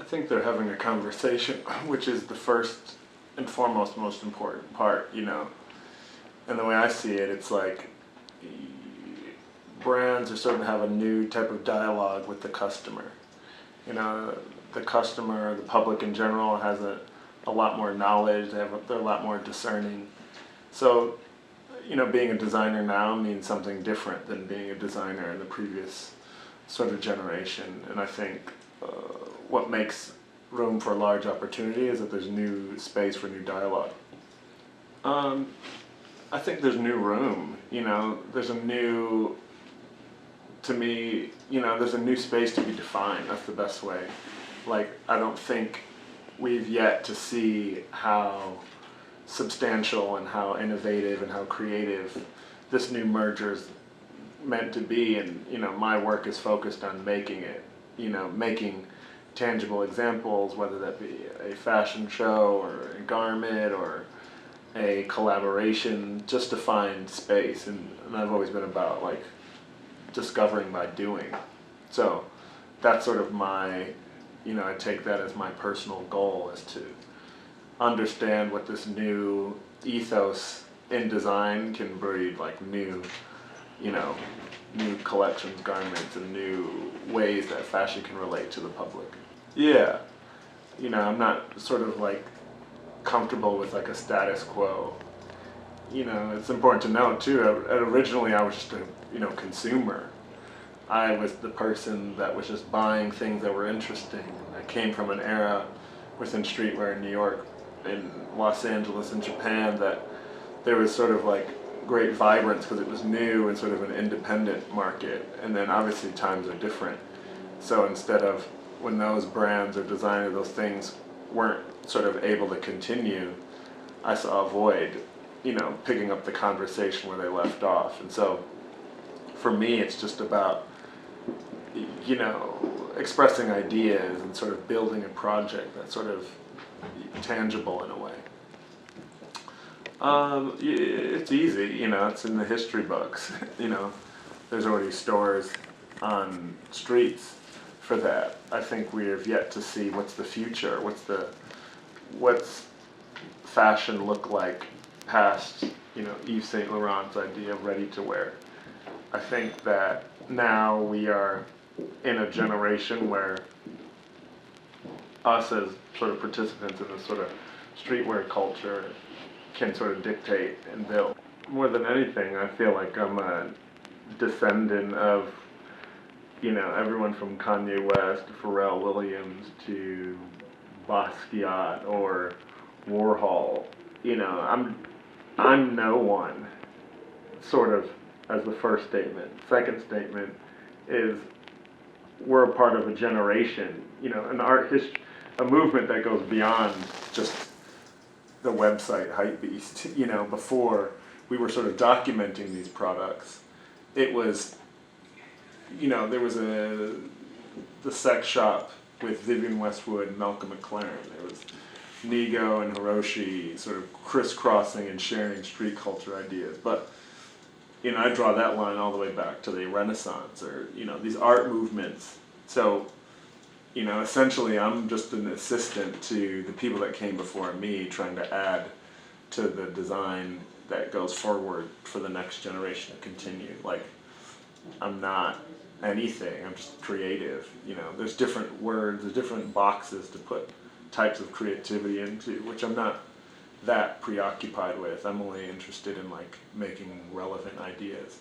think they're having a conversation, which is the first and foremost most important part, you know. And the way I see it, it's like brands are starting to have a new type of dialogue with the customer. You know, the customer, the public in general, has a lot more knowledge, they're a lot more discerning. So, you know, being a designer now means something different than being a designer in the previous sort of generation. And I think what makes room for large opportunity is that there's new space for new dialogue. I think there's new room, you know, there's a new, to me, you know, there's a new space to be defined. That's the best way. Like, I don't think we've yet to see how substantial and how innovative and how creative this new merger's meant to be, and you know, my work is focused on making it, you know, making tangible examples, whether that be a fashion show or a garment or a collaboration, just to find space. And I've always been about like discovering by doing. So that's sort of my, you know, I take that as my personal goal, is to understand what this new ethos in design can breed, like new, you know, new collections, garments, and new ways that fashion can relate to the public. Yeah, you know, I'm not sort of like comfortable with like a status quo. You know, it's important to note too, originally I was just a, you know, consumer. I was the person that was just buying things that were interesting. I came from an era within streetwear in New York, in Los Angeles, and Japan, that there was sort of like great vibrance because it was new and sort of an independent market. And then obviously times are different. So instead of, when those brands or designers, those things weren't sort of able to continue, I saw a void, you know, picking up the conversation where they left off. And so for me, it's just about, you know, expressing ideas and sort of building a project that's sort of tangible in a way. It's easy, you know, it's in the history books. You know, there's already stores on streets for that. I think we have yet to see what's the future, what's fashion look like past, you know, Yves Saint Laurent's idea of ready to wear. I think that now we are in a generation where us as sort of participants in this sort of streetwear culture can sort of dictate and build. More than anything, I feel like I'm a descendant of, you know, everyone from Kanye West, Pharrell Williams, to Basquiat or Warhol. You know, I'm no one, sort of, as the first statement. Second statement is we're a part of a generation, you know, an art history, a movement that goes beyond just the website Hypebeast. You know, before we were sort of documenting these products, it was, you know, there was the sex shop with Vivienne Westwood and Malcolm McLaren. There was Nigo and Hiroshi sort of crisscrossing and sharing street culture ideas. But, you know, I draw that line all the way back to the Renaissance, or, you know, these art movements. So, you know, essentially I'm just an assistant to the people that came before me, trying to add to the design that goes forward for the next generation to continue. Like, I'm not anything, I'm just creative. You know, there's different words, there's different boxes to put types of creativity into, which I'm not that preoccupied with. I'm only interested in like making relevant ideas.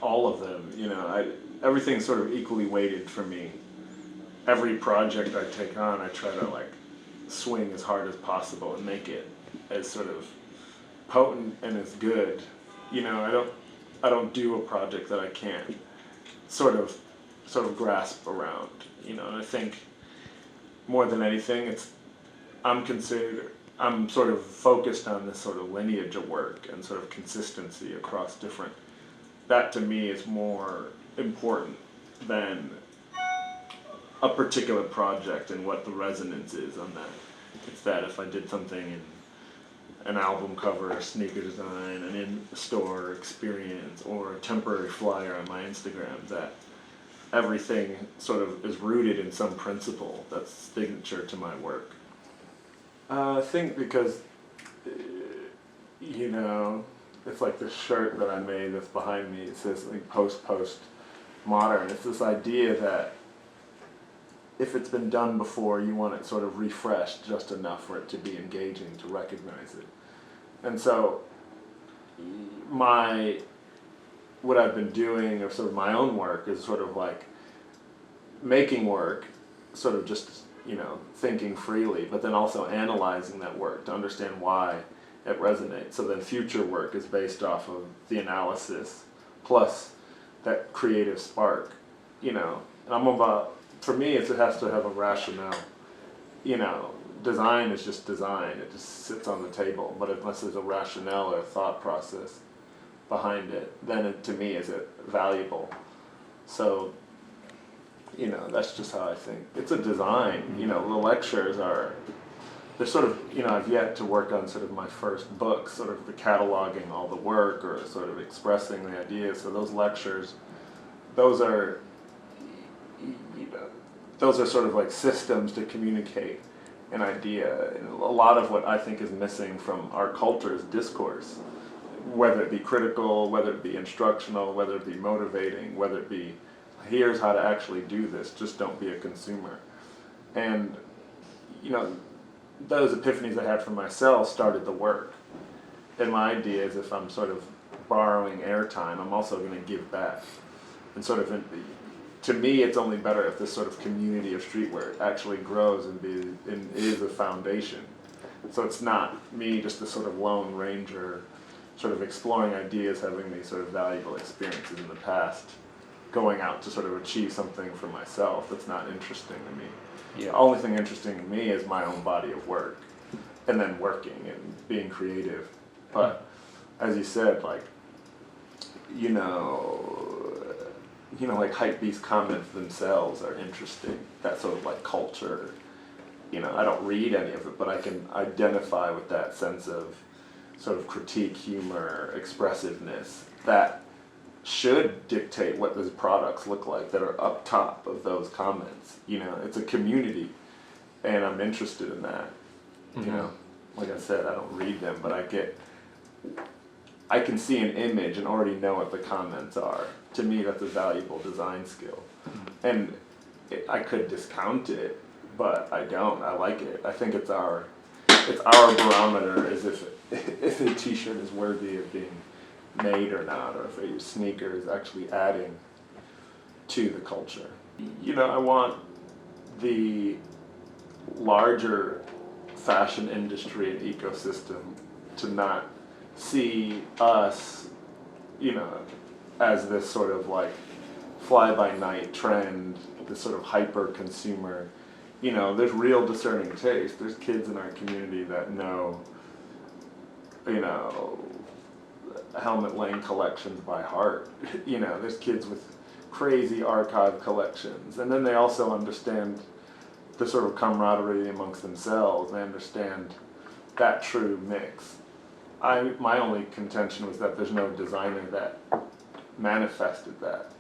All of them, you know, everything's sort of equally weighted for me. Every project I take on, I try to like swing as hard as possible and make it as sort of potent and as good. You know, I don't do a project that I can't sort of grasp around. You know, and I think more than anything, I'm sort of focused on this sort of lineage of work and sort of consistency across different. That to me is more important than a particular project and what the resonance is on that. It's that if I did something in an album cover, a sneaker design, an in-store experience, or a temporary flyer on my Instagram, that everything sort of is rooted in some principle that's signature to my work. I think because, you know, it's like this shirt that I made that's behind me. It says like post-modern. It's this idea that if it's been done before, you want it sort of refreshed just enough for it to be engaging, to recognize it. And so what I've been doing, or sort of my own work, is sort of like making work, sort of just, you know, thinking freely, but then also analyzing that work to understand why it resonates. So then future work is based off of the analysis plus that creative spark, you know. And I'm about, for me, it has to have a rationale. You know, design is just design. It just sits on the table. But unless there's a rationale or a thought process behind it, then it, to me, is it valuable. So, you know, that's just how I think. It's a design. You know, the lectures they're sort of, you know, I've yet to work on sort of my first book, sort of the cataloging all the work or sort of expressing the ideas. So those lectures, those are sort of like systems to communicate an idea. And a lot of what I think is missing from our culture is discourse, whether it be critical, whether it be instructional, whether it be motivating, whether it be here's how to actually do this, just don't be a consumer. And, you know, those epiphanies I had for myself started the work. And my idea is if I'm sort of borrowing airtime, I'm also going to give back. And sort of, to me, it's only better if this sort of community of streetwear actually grows and is a foundation. So it's not me just a sort of lone ranger, sort of exploring ideas, having these sort of valuable experiences in the past, going out to sort of achieve something for myself that's not interesting to me. Yeah. The only thing interesting to me is my own body of work, and then working and being creative. But as you said, like, you know, like Hypebeast comments themselves are interesting. That sort of like culture. You know, I don't read any of it, but I can identify with that sense of sort of critique, humor, expressiveness that should dictate what those products look like that are up top of those comments. You know, it's a community, and I'm interested in that. Mm-hmm. You know, like I said, I don't read them, but I can see an image and already know what the comments are. To me, that's a valuable design skill. Mm-hmm. And I could discount it, but I don't. I like it. I think it's our barometer, as if a t-shirt is worthy of being made or not, or if a sneaker is actually adding to the culture. You know, I want the larger fashion industry and ecosystem to not see us, you know, as this sort of like fly-by-night trend, this sort of hyper-consumer. You know, there's real discerning taste. There's kids in our community that know, you know, Helmut Lang collections by heart. You know, there's kids with crazy archive collections. And then they also understand the sort of camaraderie amongst themselves. They understand that true mix. My only contention was that there's no designer that manifested that.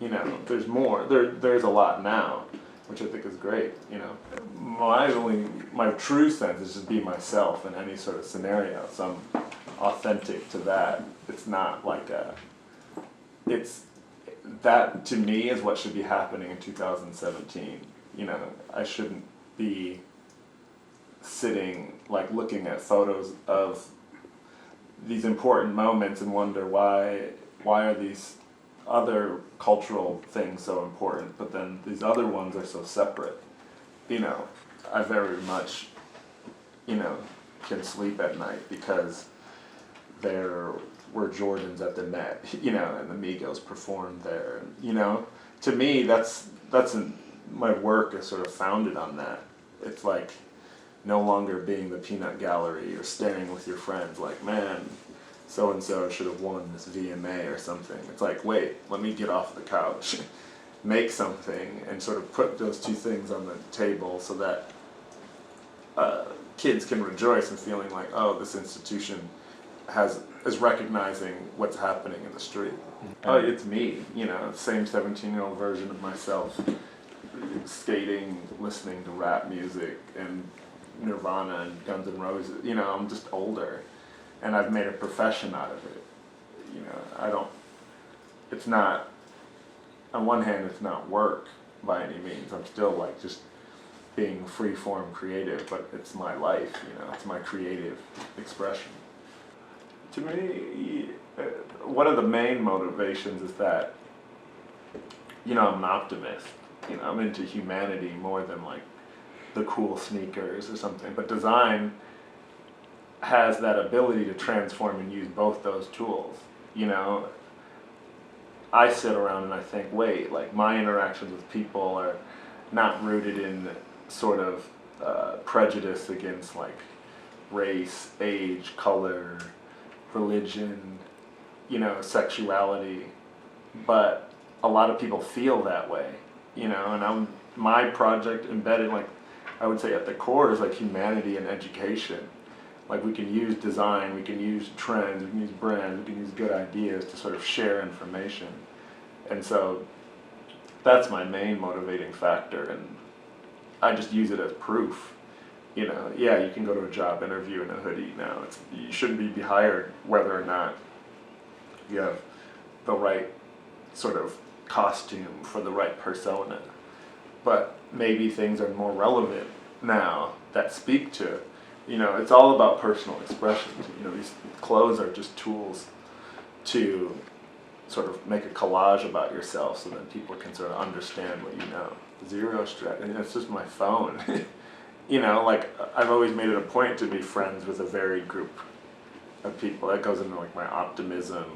You know, there's more. There's a lot now, which I think is great. You know, my true sense is just be myself in any sort of scenario. So I'm authentic to that. It's not like that to me is what should be happening in 2017. You know, I shouldn't be sitting like looking at photos of these important moments and wonder why are these other cultural things so important, but then these other ones are so separate. You know, I very much, you know, can sleep at night because there were Jordans at the Met, you know, and the Migos performed there. And, you know, to me, my work is sort of founded on that. It's like no longer being the peanut gallery or staring with your friends like, man, so-and-so should have won this VMA or something. It's like, wait, let me get off the couch, make something, and sort of put those two things on the table so that kids can rejoice in feeling like, oh, this institution is recognizing what's happening in the street. Oh, it's me, same 17-year-old version of myself, skating, listening to rap music and Nirvana and Guns N' Roses. I'm just older, and I've made a profession out of it. It's not, on one hand, it's not work by any means. I'm still like just being free-form creative, but it's my life, it's my creative expression. To me, one of the main motivations is that, I'm an optimist. I'm into humanity more than like the cool sneakers or something. But design has that ability to transform and use both those tools. I sit around and I think, wait, like my interactions with people are not rooted in sort of prejudice against like race, age, color, religion, sexuality, but a lot of people feel that way, and my project embedded, like, I would say at the core is like humanity and education. Like we can use design, we can use trends, we can use brands, we can use good ideas to sort of share information. And so that's my main motivating factor, and I just use it as proof. Yeah, you can go to a job interview in a hoodie now. You shouldn't be hired whether or not you have the right sort of costume for the right persona. But maybe things are more relevant now that speak to, it's all about personal expression. These clothes are just tools to sort of make a collage about yourself so that people can sort of understand what you know. Zero stress, and it's just my phone. Like I've always made it a point to be friends with a varied group of people. That goes into like my optimism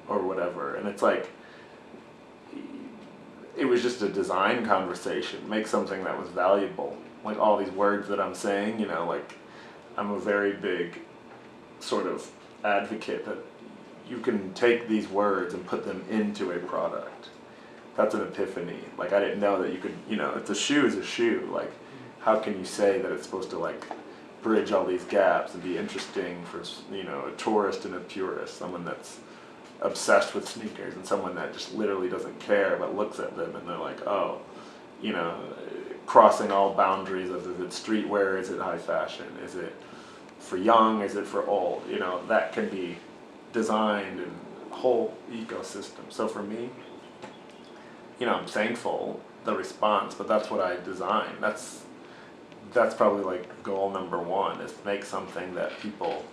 or whatever. And it's like, it was just a design conversation, make something that was valuable. Like all these words that I'm saying, like I'm a very big sort of advocate that you can take these words and put them into a product. That's an epiphany. Like I didn't know that you could, if the shoe is a shoe, like how can you say that it's supposed to like bridge all these gaps and be interesting for, a tourist and a purist, someone that's obsessed with sneakers and someone that just literally doesn't care but looks at them and they're like, oh, crossing all boundaries of, is it streetwear, is it high fashion, is it for young, is it for old, that can be designed in a whole ecosystem. So for me, I'm thankful the response, but that's what I design. That's probably like goal number one, is to make something that people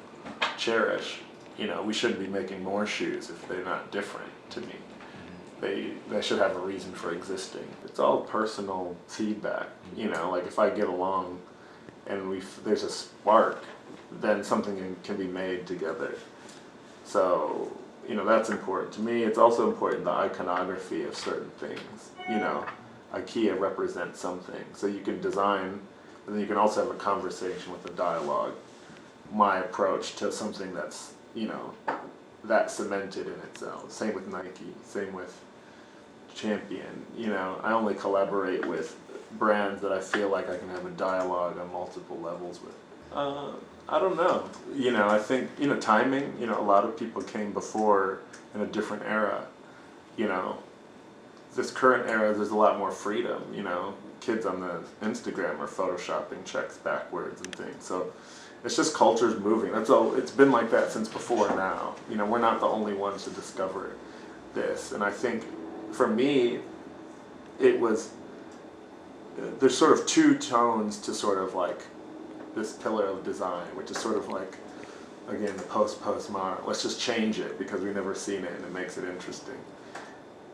cherish. We shouldn't be making more shoes if they're not different to me. They should have a reason for existing. It's all personal feedback, like if I get along and there's a spark, then something can be made together. So, that's important to me. It's also important, the iconography of certain things. IKEA represents something. So you can design, and then you can also have a conversation with a dialogue. My approach to something that's, that cemented in itself. Same with Nike, same with Champion. I only collaborate with brands that I feel like I can have a dialogue on multiple levels with. I don't know. I think, timing, a lot of people came before in a different era. This current era, there's a lot more freedom, kids on the Instagram are photoshopping checks backwards and things. So it's just culture's moving. That's all. It's been like that since before now. We're not the only ones to discover this. And I think for me, there's sort of two tones to sort of like this pillar of design, which is sort of like, again, the postmodern. Let's just change it because we've never seen it and it makes it interesting.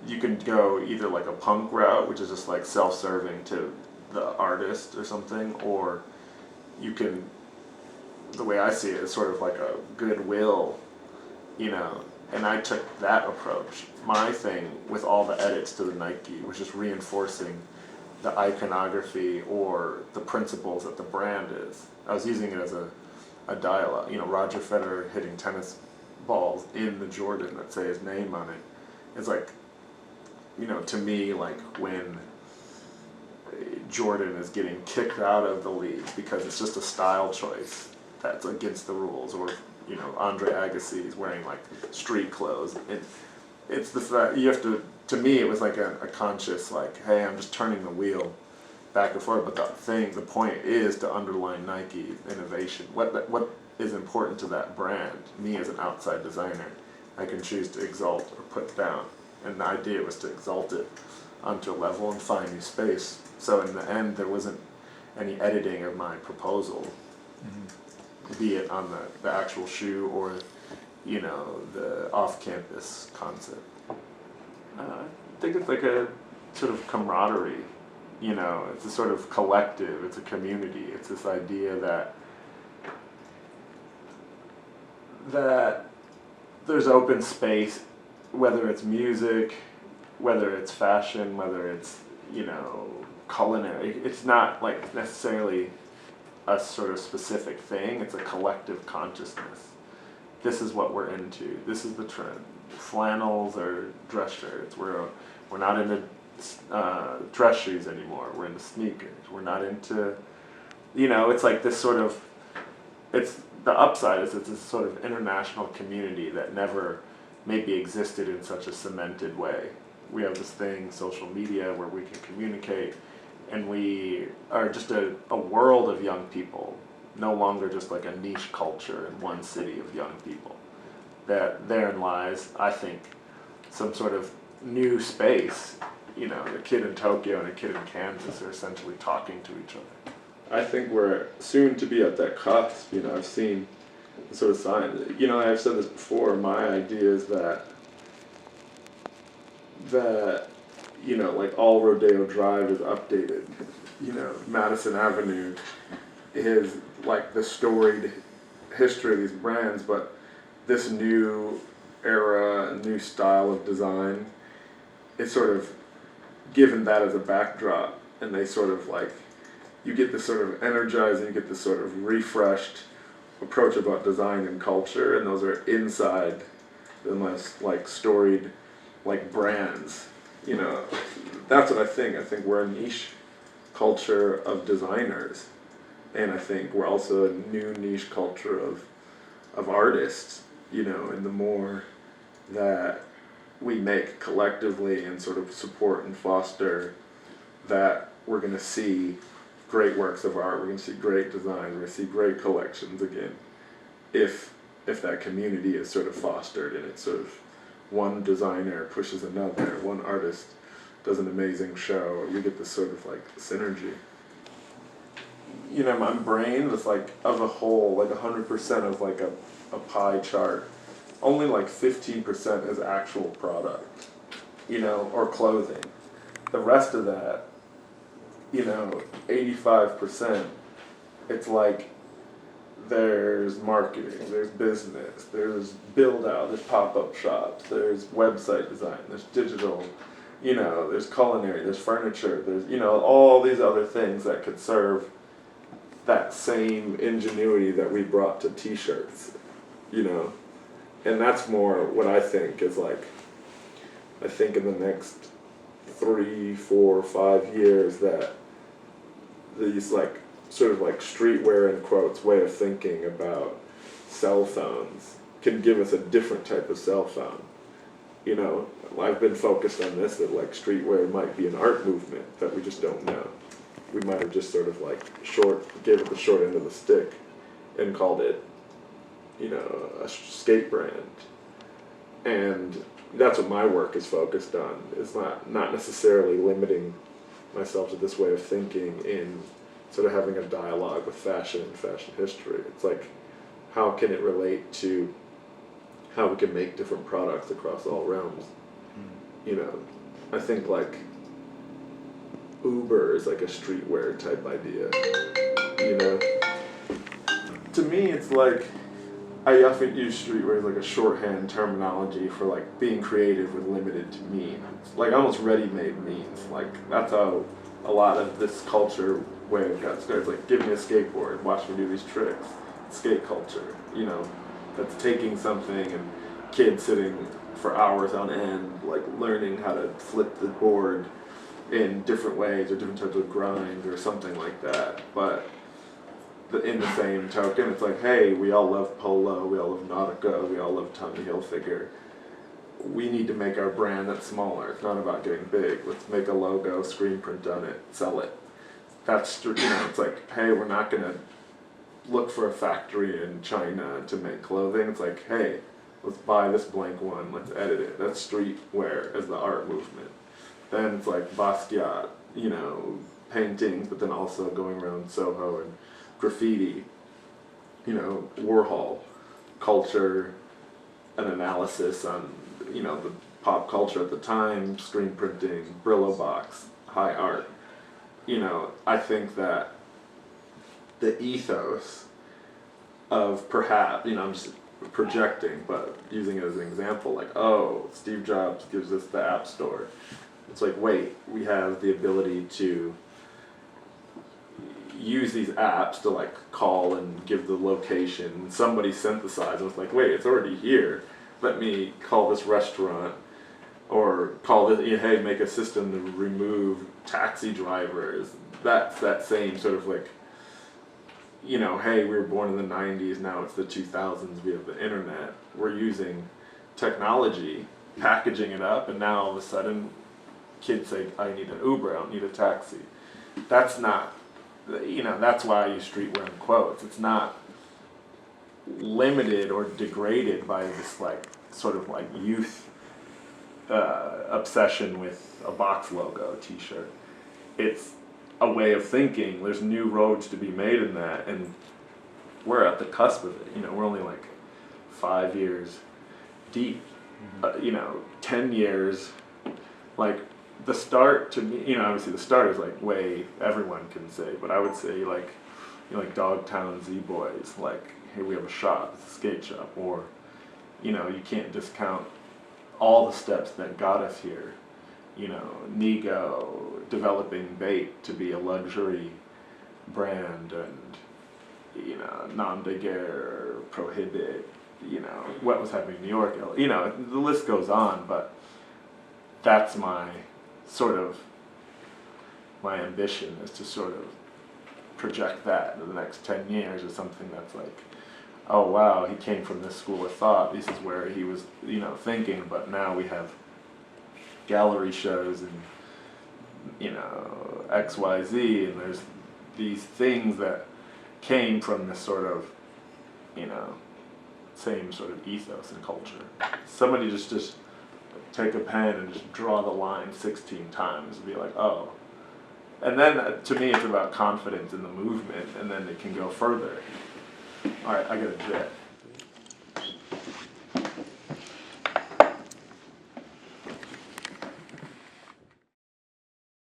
You can go either like a punk route, which is just like self-serving to the artist or something, or you can, the way I see it, is sort of like a goodwill, and I took that approach. My thing with all the edits to the Nike was just reinforcing the iconography or the principles that the brand is. I was using it as a dialogue. Roger Federer hitting tennis balls in the Jordan that say his name on it. It's like, to me, like when Jordan is getting kicked out of the league because it's just a style choice, that's against the rules, or you know, Andre Agassi is wearing like street clothes. It's the fact you have to me it was like a conscious like, hey, I'm just turning the wheel back and forth, but the point is to underline Nike's innovation. What is important to that brand? Me as an outside designer, I can choose to exalt or put down, and the idea was to exalt it onto a level and find new space. So in the end, there wasn't any editing of my proposal, be it on the actual shoe or, you know, the off-campus concept. I think it's like a sort of camaraderie, you know, it's a sort of collective, it's a community, it's this idea that there's open space, whether it's music, whether it's fashion, whether it's, you know, culinary. It's not like necessarily a sort of specific thing, it's a collective consciousness. This is what we're into, this is the trend. Flannels or dress shirts. We're not into dress shoes anymore, we're into sneakers. We're not into, you know, it's like this sort of, it's the upside is it's this sort of international community that never maybe existed in such a cemented way. We have this thing, social media, where we can communicate, and we are just a world of young people, no longer just like a niche culture in one city of young people. That therein lies, I think, some sort of new space. You know, a kid in Tokyo and a kid in Kansas are essentially talking to each other. I think we're soon to be at that cusp. You know, I've seen the sort of sign. You know, I've said this before. My idea is that you know, like all Rodeo Drive is updated. You know, Madison Avenue is like the storied history of these brands, but this new era, new style of design, it's sort of given that as a backdrop, and they sort of like, you get this sort of energizing, you get this sort of refreshed approach about design and culture, and those are inside the most like storied like brands. You know, that's what I think. I think we're a niche culture of designers, and I think we're also a new niche culture of artists. You know, and the more that we make collectively and sort of support and foster that, we're going to see great works of art, we're going to see great design, we're going to see great collections again, if that community is sort of fostered, and it's sort of one designer pushes another, one artist does an amazing show, you get this sort of like synergy. You know, my brain was like, of a whole, like 100% of like a pie chart, only like 15% is actual product, you know, or clothing. The rest of that, you know, 85%, it's like there's marketing, there's business, there's build out, there's pop-up shops, there's website design, there's digital, you know, there's culinary, there's furniture, there's, you know, all these other things that could serve that same ingenuity that we brought to t-shirts. You know, and that's more what I think is like, I think in the next 3, 4, 5 years that these like sort of like streetwear in quotes way of thinking about cell phones can give us a different type of cell phone. You know, I've been focused on this, that like streetwear might be an art movement that we just don't know. We might have just sort of like gave it the short end of the stick and called it, you know, a skate brand. And that's what my work is focused on. It's not necessarily limiting myself to this way of thinking in sort of having a dialogue with fashion and fashion history. It's like, how can it relate to how we can make different products across all realms? You know, I think like Uber is like a streetwear type idea, you know? To me, it's like, I often use streetwear as like a shorthand terminology for like being creative with limited to mean. Like almost ready-made means. Like that's how a lot of this culture way of got started. Like, give me a skateboard, watch me do these tricks. Skate culture, you know, that's taking something and kids sitting for hours on end, like learning how to flip the board in different ways or different types of grind or something like that. But in the same token, it's like, hey, we all love polo, we all love Nautica, we all love Tommy Hilfiger. We need to make our brand that's smaller. It's not about getting big. Let's make a logo, screen print on it, sell it. That's, it's like, hey, we're not going to look for a factory in China to make clothing. It's like, hey, let's buy this blank one, let's edit it. That's streetwear as the art movement. Then it's like Basquiat, paintings, but then also going around Soho and graffiti, Warhol, culture, an analysis on, the pop culture at the time, screen printing, Brillo box, high art. I think that the ethos of perhaps, I'm just projecting, but using it as an example, like, oh, Steve Jobs gives us the App Store. It's like, wait, we have the ability to use these apps to like call and give the location. Somebody synthesized and was like, wait, it's already here. Let me call this restaurant, or call this, hey, make a system to remove taxi drivers. That's that same sort of like, hey, we were born in the 90s, now it's the 2000s, we have the internet. We're using technology, packaging it up, and now all of a sudden kids say, I need an Uber, I don't need a taxi. That's not, that's why I use streetwear in quotes. It's not limited or degraded by this like sort of like youth obsession with a box logo t-shirt. It's a way of thinking. There's new roads to be made in that, and we're at the cusp of it. We're only like 5 years deep. 10 years, like the start to me, obviously the start is like way everyone can say, but I would say like, like Dogtown Z-Boys, like, hey, we have a shop, it's a skate shop, or, you can't discount all the steps that got us here. Nego developing bait to be a luxury brand, and Nom de Guerre, Prohibit, what was happening in New York, the list goes on, but that's my ambition, is to sort of project that in the next 10 years as something that's like, oh wow, he came from this school of thought, this is where he was, thinking, but now we have gallery shows and, XYZ, and there's these things that came from this sort of, same sort of ethos and culture. Somebody just take a pen and just draw the line 16 times and be like, oh. And then, to me, it's about confidence in the movement, and then it can go further. All right, I got a jet.